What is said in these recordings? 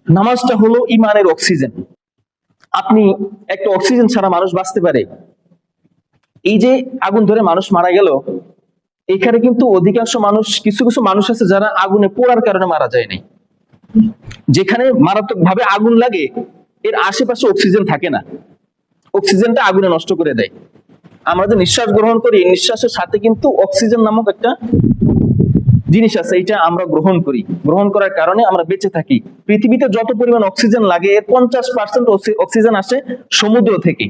নামাজটা হলো ইমানের অক্সিজেন। আপনি একটা অক্সিজেন ছাড়া মানুষ বাঁচতে পারে? এই যে আগুন ধরে মানুষ মারা গেল, এখানে কিন্তু অধিকাংশ মানুষ, কিছু কিছু মানুষ আছে যারা আগুনে পোড়ার কারণে মারা যায় নাই। যেখানে মারাত্মক ভাবে আগুন লাগে এর আশেপাশে অক্সিজেন থাকে না, অক্সিজেনটা আগুনে নষ্ট করে দেয়। আমরা যে নিঃশ্বাস গ্রহণ করি, নিঃশ্বাসের সাথে কিন্তু অক্সিজেন নামক একটা জিনিস আছে, এটা আমরা গ্রহণ করি। গ্রহণ করার কারণে আমরা বেঁচে থাকি। পৃথিবীতে যত পরিমাণ অক্সিজেন লাগে এর 50% অক্সিজেন আসে সমুদ্র থেকে।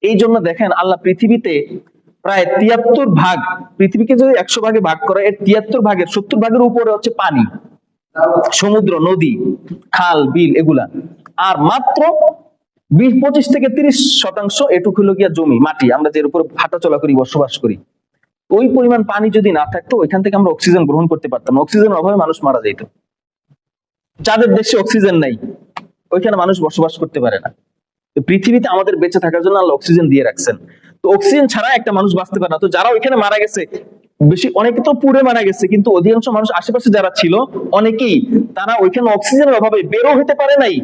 এই জন্য দেখেন আল্লাহ পৃথিবীতে প্রায় 73 ভাগ, পৃথিবীকে যদি 100 ভাগে ভাগ করে এর 73 ভাগের 70 ভাগের উপরে হচ্ছে পানি, সমুদ্র, নদী, খাল, বিল এগুলা। আর মাত্র 25 থেকে 30% এটুকু হলো গিয়া জমি, মাটি, আমরা যে এর উপর হাঁটাচলা করি, বসবাস করি। ওই পরিমাণ পানি যদি না থাকতো ওইখান থেকে আমরা অক্সিজেন গ্রহণ করতে পারতাম না। অক্সিজেনের অভাবে মানুষ মারা যেত। যাদের দেশে অক্সিজেন নাই ওইখানে মানুষ বসবাস করতে পারে না। তো পৃথিবীতে আমাদের বেঁচে থাকার জন্য আল্লাহ অক্সিজেন দিয়ে রাখছেন। তো অক্সিজেন ছাড়া একটা মানুষ বাঁচতে পারে না। তো যারা ওইখানে মারা গেছে, বেশি অনেকে তো পুড়ে মারা গেছে, কিন্তু অধিকাংশ মানুষ আশেপাশে যারা ছিল অনেকেই তারা ওইখানে অক্সিজেনের অভাবে বেরো হতে পারে নাই,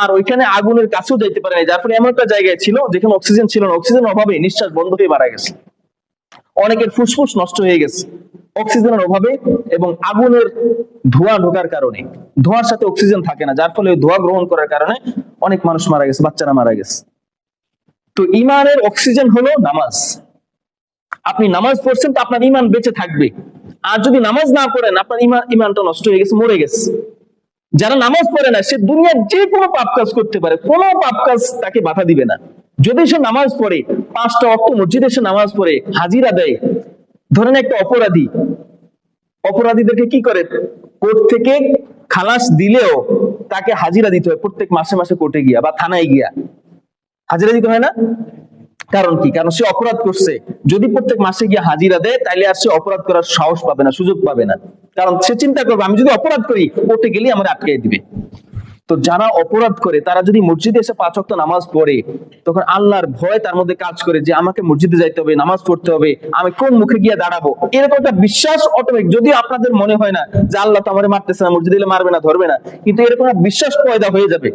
আর ওইখানে আগুনের কাছেও যাইতে পারে নাই। যার ফলে এমন একটা জায়গায় ছিল যেখানে অক্সিজেন ছিল না, অক্সিজেনের অভাবে নিঃশ্বাস বন্ধ হয়ে মারা গেছে। অনেকের ফুসফুস নষ্ট হয়ে গেছে অক্সিজেনের অভাবে, এবং আগুনের ধোঁয়া ঢোকার কারণে। ধোঁয়ার সাথে অক্সিজেন থাকে না, যার ফলে ধোঁয়া গ্রহণ করার কারণে অনেক মানুষ মারা গেছে, বাচ্চারা মারা গেছে। তো ইমানের অক্সিজেন হলো নামাজ। আপনি নামাজ পড়ছেন তো আপনার ইমান বেঁচে থাকবে। আর যদি নামাজ না পড়েন আপনার ইমানটা নষ্ট হয়ে গেছে, মরে গেছে। যারা নামাজ পড়ে না সে দুনিয়ার যে কোনো পাপ কাজ করতে পারে, কোনো পাপ কাজ তাকে বাধা দিবে না। যদি সে নামাজ পড়ে, 5টা ওয়াক্ত মসজিদে সে নামাজ পড়ে, হাজিরা দেয়। ধরেন একটা অপরাধীদেরকে কি করে, কোর্ট থেকে খালাস দিলেও তাকে হাজিরা দিতে হয় প্রত্যেক মাসে মাসে, কোর্টে গিয়া বা থানায় গিয়া হাজিরা দিতে হয় না? কারণ কি? কারণ সে অপরাধ করছে। যদি প্রত্যেক মাসে গিয়ে হাজিরা দেয় তাহলে আর সে অপরাধ করার সাহস পাবে না, সুযোগ পাবে না। কারণ সে চিন্তা করবে আমি যদি অপরাধ করি কোর্টে গেলে আমার আটকে দিবে। তো যারা অপরাধ করে তারা যদি মসজিদে এসে 5 ওয়াক্ত নামাজ পড়ে, তখন আল্লাহর ভয় তার মধ্যে কাজ করে যে আমাকে মসজিদে যাইতে হবে, নামাজ পড়তে হবে, আমি কোন মুখে গিয়ে দাঁড়াবো, এরকম একটা বিশ্বাস অটোমেটিক। যদি আপনাদের মনে হয় না যে আল্লাহ তো আমারে মারতেছে না, মসজিদে এলে মারবে না, ধরবে না, কিন্তু এরকম একটা বিশ্বাস পয়দা হয়ে যাবে,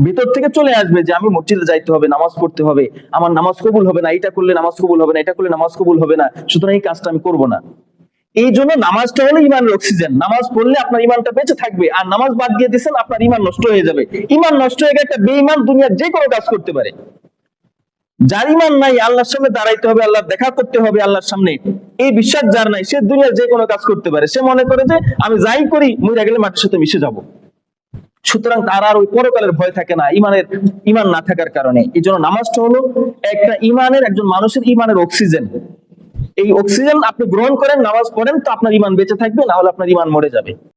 ভিতর থেকে চলে আসবে যে আমি মসজিদে যাইতে হবে, নামাজ পড়তে হবে, আমার নামাজ কবুল হবে না, এটা করলে নামাজ কবুল হবে না, এটা করলে নামাজ কবুল হবে না, সুতরাং এই কাজটা আমি করবো না। এই জন্য নামাজটা হলো ইমানের অক্সিজেন। নামাজ পড়লে আপনার ইমানটা বেঁচে থাকবে, আর নামাজ বাদ দিয়ে দিচ্ছেন আপনার ইমান নষ্ট হয়ে যাবে। ইমান নষ্ট হয়ে গেলে একটা বেঈমান দুনিয়ার যে কোনো কাজ করতে পারে। যার ইমান নাই, আল্লাহর সামনে দাঁড়াইতে হবে, আল্লাহ দেখা করতে হবে আল্লাহর সামনে, এই বিশ্বাস যার নাই, সে দুনিয়ার যে কোনো কাজ করতে পারে। সে মনে করে যে আমি যাই করি মরে গেলে মাটির সাথে মিশে যাব। সুতরাং তার আর ওই পরকালের ভয় থাকে না ইমান না থাকার কারণে। এই জন্য নামাজটা হলো একটা ইমানের, একজন মানুষের ইমানের অক্সিজেন। এই অক্সিজেন আপনি গ্রহণ করেন, নামাজ পড়েন, তো আপনার ইমান বেঁচে থাকবে, না হলে আপনার ইমান মরে যাবে।